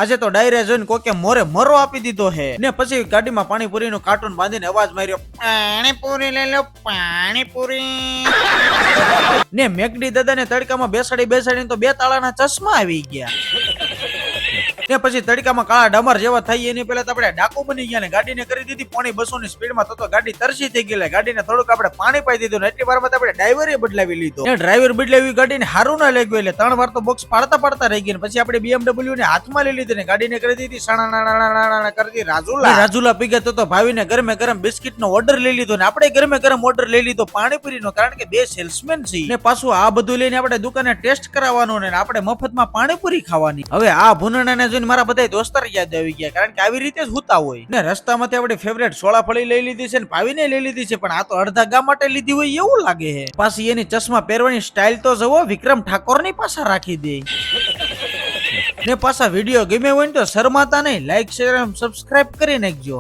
આજે તો ડાયરે જોઈને કોકે મોરે મરો આપી દીધો હે ને પછી ગાડીમાં પાણીપુરી નું કાર્ટૂન બાંધીને અવાજ માર્યો, પાણીપુરી લઈ લો પાણીપુરી. ને મેકડી દાદાને તડકામાં બેસાડીને તો 2 તાળાના ચશ્મા આવી ગયા. ને પછી તડકામાં કાળા ડમર જેવા થઈ એની પેલા તો આપણે ડાકુ બની ગયા ને ગાડીને કરી દીધી પોણી 200 ની સ્પીડમાં. તો ગાડી તરસી થઈ ગઈ. ગાડીને થોડુંક આપણે પાણી પાઈ દીધું ને એટલી વારમાં આપણે ડ્રાઈવરે બદલાવી લીધો. ડ્રાઈવર બદલાવી ગાડીને હારું ના લાગ્યું એટલે 3 વાર તો બોક્સ પાડતા રહી ગયા. પછી આપણે BMW ને હાથમાં લઈ લીધી ને ગાડીને કરી દીધી સણા કરતી રાજુલા પી ગયા. તો ભાવીને ગરમે ગરમ બિસ્કિટ નો ઓર્ડર લઈ લીધો ને આપણે ગરમે ગરમ ઓર્ડર લઈ લીધો પાણીપુરી નો, કારણ કે 2 સેલ્સમેન છે ને પાછું આ બધું લઈને આપણે દુકાને ટેસ્ટ કરાવવાનું ને આપણે મફતમાં પાણીપુરી ખાવાની. હવે આ ભૂનણાને જોઈને મારા બધા દોસ્તાર યાદ આવી ગયા, કારણ કે આવી રીતે જ હોતા હોય ને. રસ્તામાંથી આપણે ફેવરેટ સોળાફળી લઈ લીધી છે ને ભાવીને લઈ લીધી છે, પણ આ તો અડધા ગામ માટે લીધી હોય એવું લાગે છે. પાછી એની ચશ્મા પહેરવાની સ્ટાઇલ તો જવો વિક્રમ ઠાકોર ની પાછા રાખી દે. ને પાછા વિડીયો ગમે હોય ને તો શરમાતા નહીં, લાઈક શેર સબસ્ક્રાઇબ કરી નાખજો.